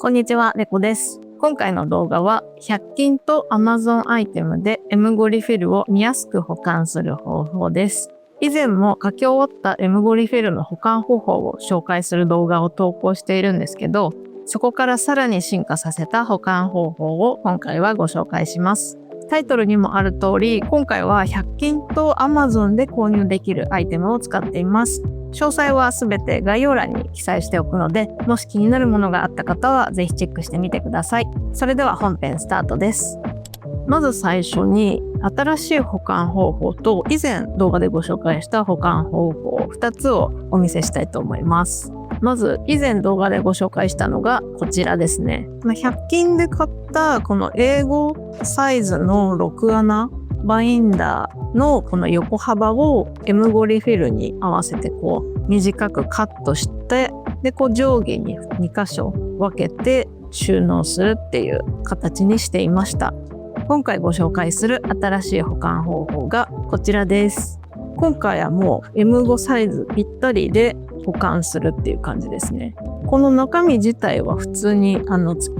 こんにちは、れこです。今回の動画は、100均と Amazon アイテムで M5 リフィルを見やすく保管する方法です。以前も書き終わった M5 リフィルの保管方法を紹介する動画を投稿しているんですけど、そこからさらに進化させた保管方法を今回はご紹介します。タイトルにもある通り、今回は100均と Amazon で購入できるアイテムを使っています。詳細はすべて概要欄に記載しておくので、もし気になるものがあった方はぜひチェックしてみてください。それでは本編スタートです。まず最初に新しい保管方法と以前動画でご紹介した保管方法2つをお見せしたいと思います。まず以前動画でご紹介したのがこちらですね。100均で買ったこの英語サイズの6穴バインダーのこの横幅を M5 リフィルに合わせて短くカットして、で上下に2箇所分けて収納するっていう形にしていました。今回ご紹介する新しい保管方法がこちらです。今回はもう M5 サイズぴったりで保管するっていう感じですね。この中身自体は普通に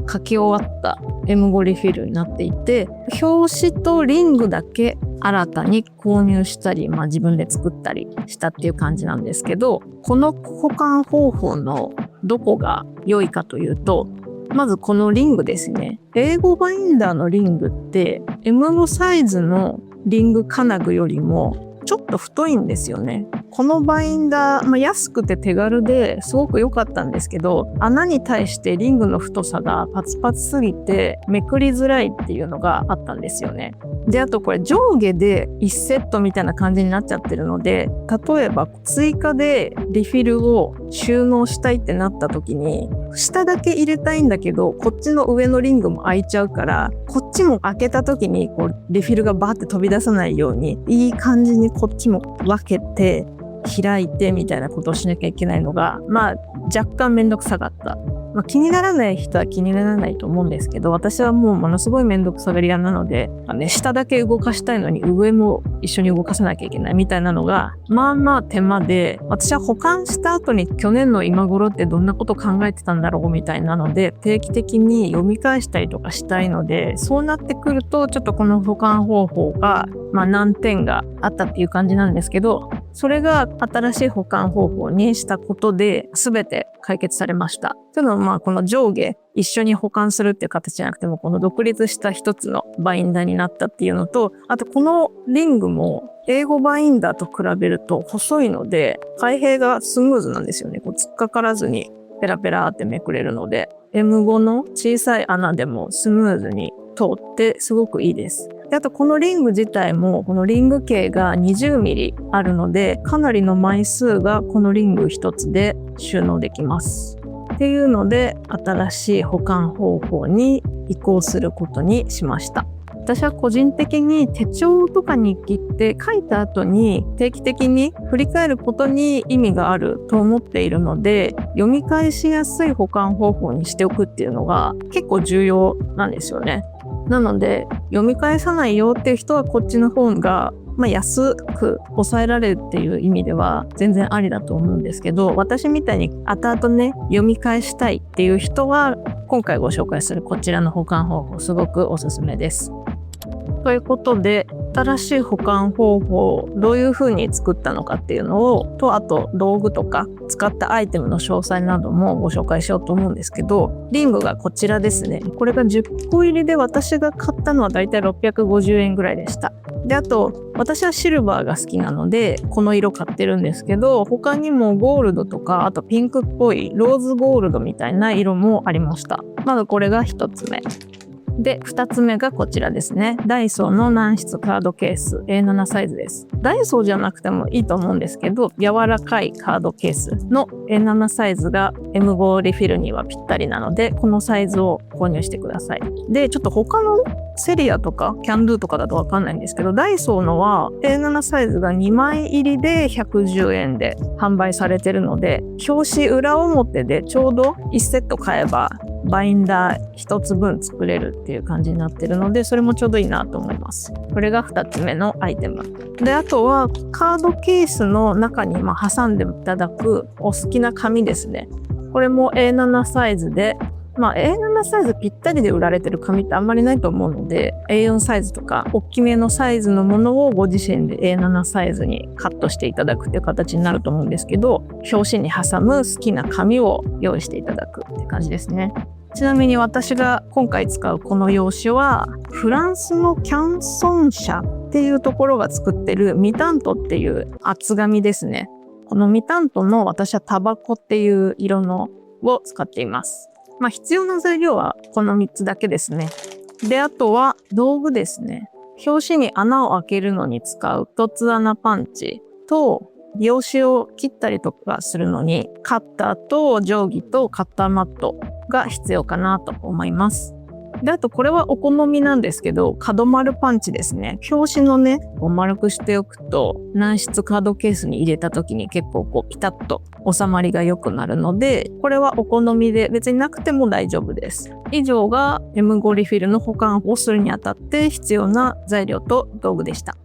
書き終わった M5 リフィルになっていて、表紙とリングだけ新たに購入したり、自分で作ったりしたっていう感じなんですけど、この保管方法のどこが良いかというと、まずこのリングですね。英語バインダーのリングって M5 サイズのリング金具よりもちょっと太いんですよね。このバインダー、安くて手軽ですごく良かったんですけど、穴に対してリングの太さがパツパツすぎてめくりづらいっていうのがあったんですよね。で、あとこれ上下で1セットみたいな感じになっちゃってるので、例えば追加でリフィルを収納したいってなった時に、下だけ入れたいんだけど、こっちの上のリングも開いちゃうから、こっちも開けた時にリフィルがバーって飛び出さないように、いい感じにこっちも分けて、開いてみたいなことをしなきゃいけないのが、若干めんどくさかった。気にならない人は気にならないと思うんですけど、私はもうものすごいめんどくさがり屋なので、下だけ動かしたいのに上も一緒に動かさなきゃいけないみたいなのが、手間で、私は保管した後に去年の今頃ってどんなこと考えてたんだろうみたいなので、定期的に読み返したりとかしたいので、そうなってくると、ちょっとこの保管方法が、難点があったっていう感じなんですけど、それが新しい保管方法にしたことで全て解決されました。というのはこの上下一緒に保管するっていう形じゃなくても、この独立した一つのバインダーになったっていうのと、あとこのリングも英語バインダーと比べると細いので、開閉がスムーズなんですよね。突っかからずにペラペラってめくれるので、M5 の小さい穴でもスムーズに通ってすごくいいです。で、あとこのリング自体もこのリング径が20ミリあるので、かなりの枚数がこのリング一つで収納できます。っていうので、新しい保管方法に移行することにしました。私は個人的に手帳とか日記って書いた後に定期的に振り返ることに意味があると思っているので、読み返しやすい保管方法にしておくっていうのが結構重要なんですよね。なので、読み返さないよっていう人はこっちの方が安く抑えられるっていう意味では全然ありだと思うんですけど、私みたいに後々読み返したいっていう人は今回ご紹介するこちらの保管方法すごくおすすめです。ということで、新しい保管方法をどういう風に作ったのかっていうのと、あと道具とか使ったアイテムの詳細などもご紹介しようと思うんですけど、リングがこちらですね。これが10個入りで私が買ったのはだいたい650円ぐらいでした。で、あと私はシルバーが好きなのでこの色買ってるんですけど、他にもゴールドとか、あとピンクっぽいローズゴールドみたいな色もありました。まずこれが1つ目。で、2つ目がこちらですね。ダイソーの軟質カードケース A7 サイズです。ダイソーじゃなくてもいいと思うんですけど、柔らかいカードケースの A7 サイズが M5 リフィルにはぴったりなので、このサイズを購入してください。で、ちょっと他のセリアとかキャンドゥとかだとわかんないんですけど、ダイソーのは A7 サイズが2枚入りで110円で販売されてるので、表紙裏表でちょうど1セット買えばバインダー一つ分作れるっていう感じになってるので、それもちょうどいいなと思います。これが2つ目のアイテムで、あとはカードケースの中に挟んでいただくお好きな紙ですね。これも A7 サイズで A7 サイズぴったりで売られてる紙ってあんまりないと思うので、A4 サイズとか大きめのサイズのものをご自身で A7 サイズにカットしていただくっていう形になると思うんですけど、表紙に挟む好きな紙を用意していただくって感じですね。ちなみに私が今回使うこの用紙は、フランスのキャンソン社っていうところが作ってるミタントっていう厚紙ですね。このミタントの私はタバコっていう色のを使っています。必要な材料はこの3つだけですね。で、あとは道具ですね。表紙に穴を開けるのに使う凸穴パンチと、用紙を切ったりとかするのにカッターと定規とカッターマットが必要かなと思います。で、あとこれはお好みなんですけど、角丸パンチですね。表紙のね、丸くしておくと軟質カードケースに入れた時に結構ピタッと収まりが良くなるので、これはお好みで別になくても大丈夫です。以上が M5 リフィルの保管をするにあたって必要な材料と道具でした。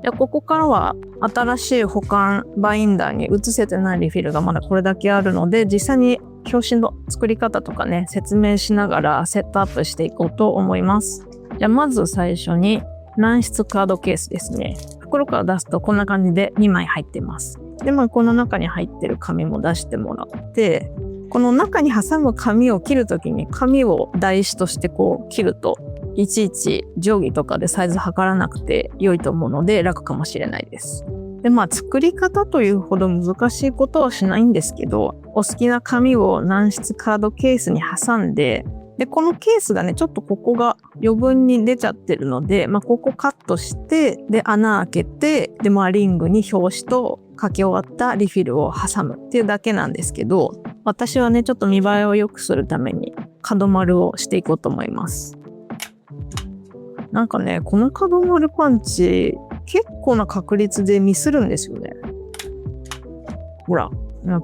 で、ここからは新しい保管バインダーに移せてないリフィルがまだこれだけあるので、実際に表紙の作り方とかね、説明しながらセットアップしていこうと思います。じゃあまず最初に軟質カードケースですね。袋から出すとこんな感じで2枚入ってます。で、この中に入ってる紙も出してもらって、この中に挟む紙を切るときに紙を台紙として切ると、いちいち定規とかでサイズ測らなくて良いと思うので楽かもしれないです。で、作り方というほど難しいことはしないんですけど、お好きな紙を軟質カードケースに挟んで、で、このケースがね、ちょっとここが余分に出ちゃってるので、ここカットして、で、穴開けて、で、リングに表紙と書き終わったリフィルを挟むっていうだけなんですけど、私はね、ちょっと見栄えを良くするために角丸をしていこうと思います。なんかね、この角丸パンチ、結構な確率でミスるんですよね。ほら、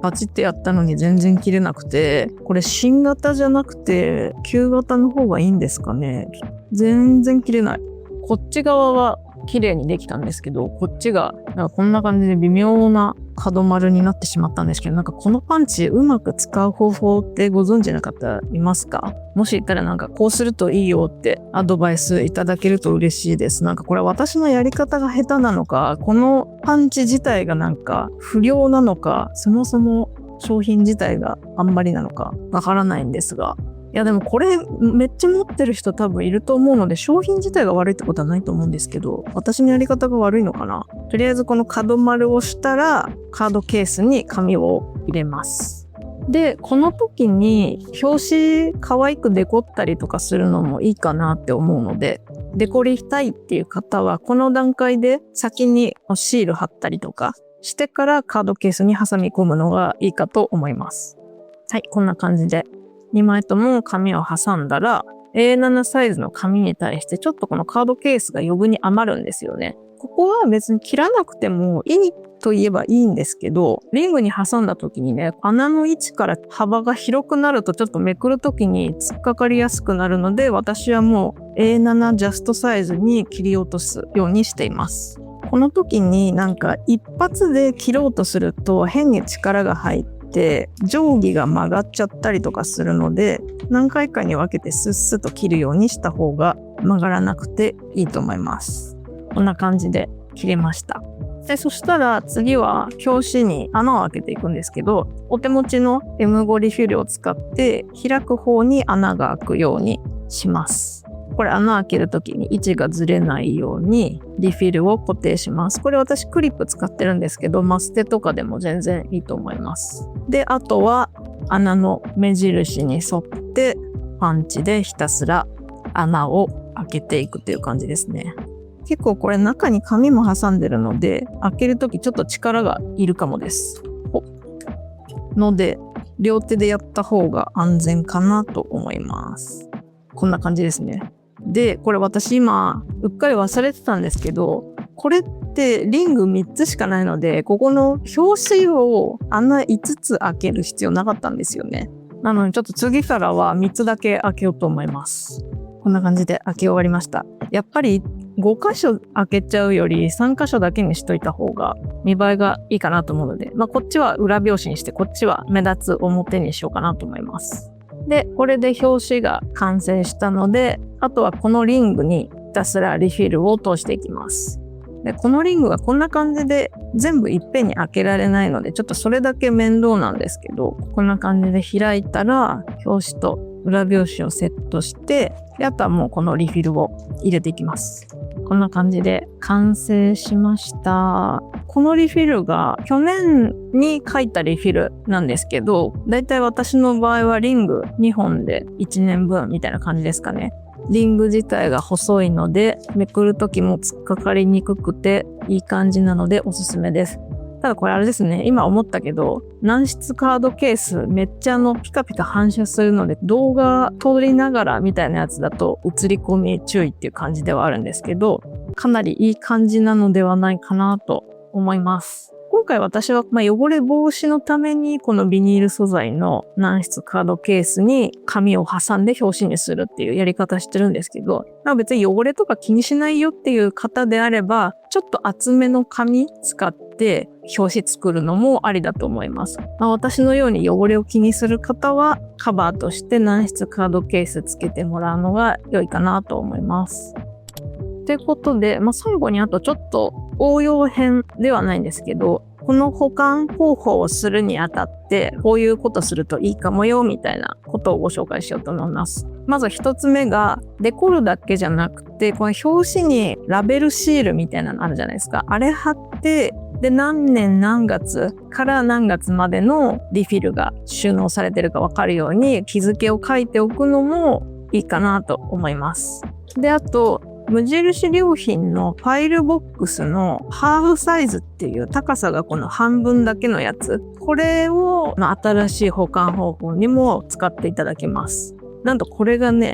パチってやったのに全然切れなくて、これ新型じゃなくて旧型の方がいいんですかね。全然切れない。こっち側は綺麗にできたんですけど、こっちがこんな感じで微妙な角丸になってしまったんですけど、このパンチうまく使う方法ってご存知な方いますか？もしいたらこうするといいよってアドバイスいただけると嬉しいです。これ私のやり方が下手なのか、このパンチ自体が不良なのか、そもそも商品自体があんまりなのかわからないんですが、いやでもこれめっちゃ持ってる人多分いると思うので、商品自体が悪いってことはないと思うんですけど、私のやり方が悪いのかな。とりあえずこの角丸をしたらカードケースに紙を入れます。で、この時に表紙可愛くデコったりとかするのもいいかなって思うので、デコりたいっていう方はこの段階で先にシール貼ったりとかしてからカードケースに挟み込むのがいいかと思います。はい、こんな感じで2枚とも紙を挟んだら A7 サイズの紙に対してちょっとこのカードケースが余分に余るんですよね。ここは別に切らなくてもいいと言えばいいんですけど、リングに挟んだ時にね、穴の位置から幅が広くなるとちょっとめくる時に突っかかりやすくなるので、私はもう A7 ジャストサイズに切り落とすようにしています。この時に一発で切ろうとすると変に力が入って定規が曲がっちゃったりとかするので、何回かに分けてスッスッと切るようにした方が曲がらなくていいと思います。こんな感じで切れました。で、そしたら次は表紙に穴を開けていくんですけど、お手持ちの M5 リフィルを使って開く方に穴が開くようにします。これ穴開けるときに位置がずれないようにリフィルを固定します。これ私クリップ使ってるんですけど、マステとかでも全然いいと思います。で、あとは穴の目印に沿ってパンチでひたすら穴を開けていくという感じですね。結構これ中に紙も挟んでるので、開けるときちょっと力がいるかもです。ので、両手でやった方が安全かなと思います。こんな感じですね。で、これ私今、うっかり忘れてたんですけど、これってリング3つしかないので、ここの表紙を穴5つ開ける必要なかったんですよね。なのでちょっと次からは3つだけ開けようと思います。こんな感じで開け終わりました。やっぱり5箇所開けちゃうより3箇所だけにしといた方が見栄えがいいかなと思うので、こっちは裏表紙にして、こっちは目立つ表にしようかなと思います。で、これで表紙が完成したので、あとはこのリングにひたすらリフィルを通していきます。で、このリングがこんな感じで全部いっぺんに開けられないので、ちょっとそれだけ面倒なんですけど、こんな感じで開いたら、表紙と裏表紙をセットして、で、あとはもうこのリフィルを入れていきます。こんな感じで完成しました。このリフィルが去年に書いたリフィルなんですけど、だいたい私の場合はリング2本で1年分みたいな感じですかね。リング自体が細いので、めくるときも突っかかりにくくていい感じなのでおすすめです。ただこれあれですね、今思ったけど、軟質カードケースめっちゃピカピカ反射するので、動画撮りながらみたいなやつだと映り込み注意っていう感じではあるんですけど、かなりいい感じなのではないかなと思います。今回私は汚れ防止のためにこのビニール素材の軟質カードケースに紙を挟んで表紙にするっていうやり方してるんですけど、別に汚れとか気にしないよっていう方であれば、ちょっと厚めの紙使って表紙作るのもありだと思います。私のように汚れを気にする方はカバーとして軟質カードケースつけてもらうのが良いかなと思います。ということで、最後にあとちょっと応用編ではないんですけど、この保管方法をするにあたって、こういうことするといいかもよ、みたいなことをご紹介しようと思います。まず一つ目が、デコルだけじゃなくて、この表紙にラベルシールみたいなのあるじゃないですか。あれ貼って、で、何年何月から何月までのリフィルが収納されてるかわかるように、日付を書いておくのもいいかなと思います。で、あと、無印良品のファイルボックスのハーフサイズっていう高さがこの半分だけのやつ。これを新しい保管方法にも使っていただけます。なんとこれがね、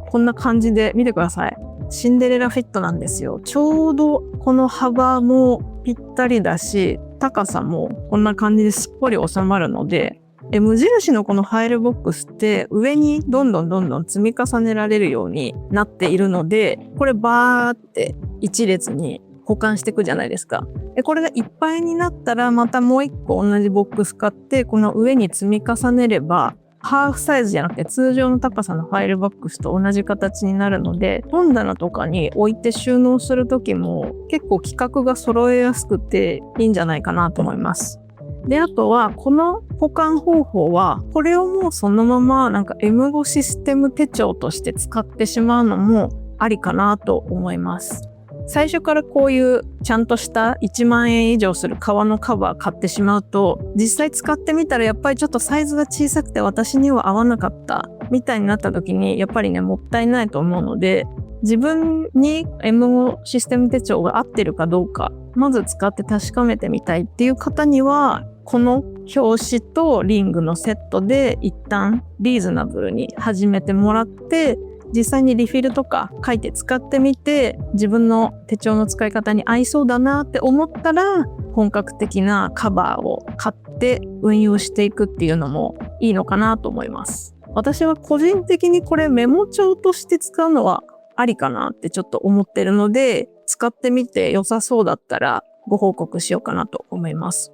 こんな感じで見てください。シンデレラフィットなんですよ。ちょうどこの幅もぴったりだし、高さもこんな感じですっぽり収まるので、無印のこのファイルボックスって上にどんどん積み重ねられるようになっているので、これバーって一列に保管していくじゃないですか。これがいっぱいになったらまたもう一個同じボックス買ってこの上に積み重ねればハーフサイズじゃなくて通常の高さのファイルボックスと同じ形になるので、本棚とかに置いて収納するときも結構規格が揃えやすくていいんじゃないかなと思います。で、あとは、この保管方法は、これをもうそのままM5 システム手帳として使ってしまうのもありかなと思います。最初からこういうちゃんとした1万円以上する革のカバー買ってしまうと、実際使ってみたらやっぱりちょっとサイズが小さくて私には合わなかったみたいになった時に、やっぱりね、もったいないと思うので、自分に M5 システム手帳が合ってるかどうか、まず使って確かめてみたいっていう方には、この表紙とリングのセットで一旦リーズナブルに始めてもらって、実際にリフィルとか書いて使ってみて、自分の手帳の使い方に合いそうだなって思ったら、本格的なカバーを買って運用していくっていうのもいいのかなと思います。私は個人的にこれメモ帳として使うのはありかなってちょっと思ってるので、使ってみて良さそうだったらご報告しようかなと思います。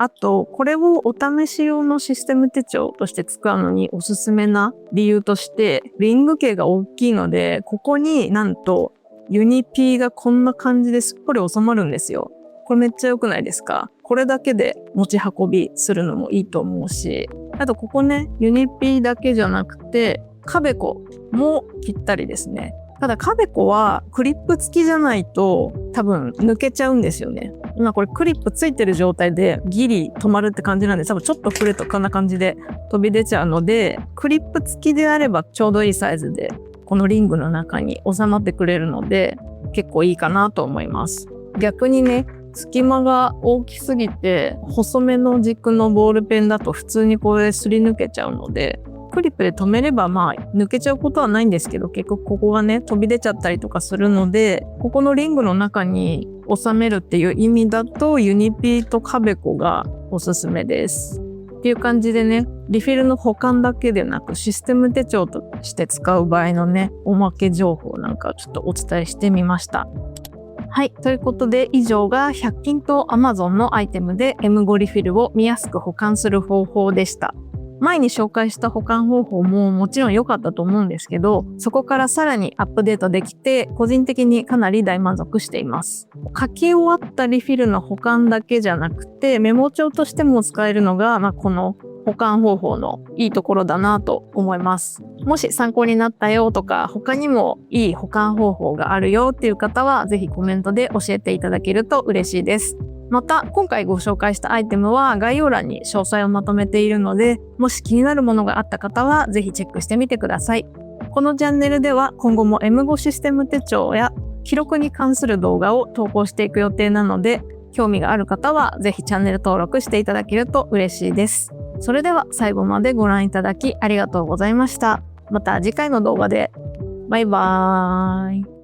あと、これをお試し用のシステム手帳として使うのにおすすめな理由として、リング径が大きいので、ここになんとユニピーがこんな感じですっぽり収まるんですよ。これめっちゃ良くないですか？これだけで持ち運びするのもいいと思うし、あとここね、ユニピーだけじゃなくて、カベコもぴったりですね。ただカベコはクリップ付きじゃないと多分抜けちゃうんですよね。今これクリップついてる状態でギリ止まるって感じなんで、多分ちょっと振るとこんな感じで飛び出ちゃうので、クリップ付きであればちょうどいいサイズでこのリングの中に収まってくれるので結構いいかなと思います。逆にね、隙間が大きすぎて細めの軸のボールペンだと普通にこれすり抜けちゃうので、クリップで留めれば抜けちゃうことはないんですけど、結局ここがね飛び出ちゃったりとかするので、ここのリングの中に収めるっていう意味だとユニピーとカベコがおすすめですっていう感じでね、リフィルの保管だけでなくシステム手帳として使う場合のねおまけ情報なんかをちょっとお伝えしてみました。はい。ということで、以上が100均と Amazon のアイテムで M5 リフィルを見やすく保管する方法でした。前に紹介した保管方法ももちろん良かったと思うんですけど、そこからさらにアップデートできて、個人的にかなり大満足しています。書き終わったリフィルの保管だけじゃなくて、メモ帳としても使えるのが、この保管方法のいいところだなと思います。もし参考になったよとか、他にもいい保管方法があるよっていう方は、ぜひコメントで教えていただけると嬉しいです。また、今回ご紹介したアイテムは概要欄に詳細をまとめているので、もし気になるものがあった方はぜひチェックしてみてください。このチャンネルでは今後も M5 システム手帳や記録に関する動画を投稿していく予定なので、興味がある方はぜひチャンネル登録していただけると嬉しいです。それでは最後までご覧いただきありがとうございました。また次回の動画で。バイバーイ。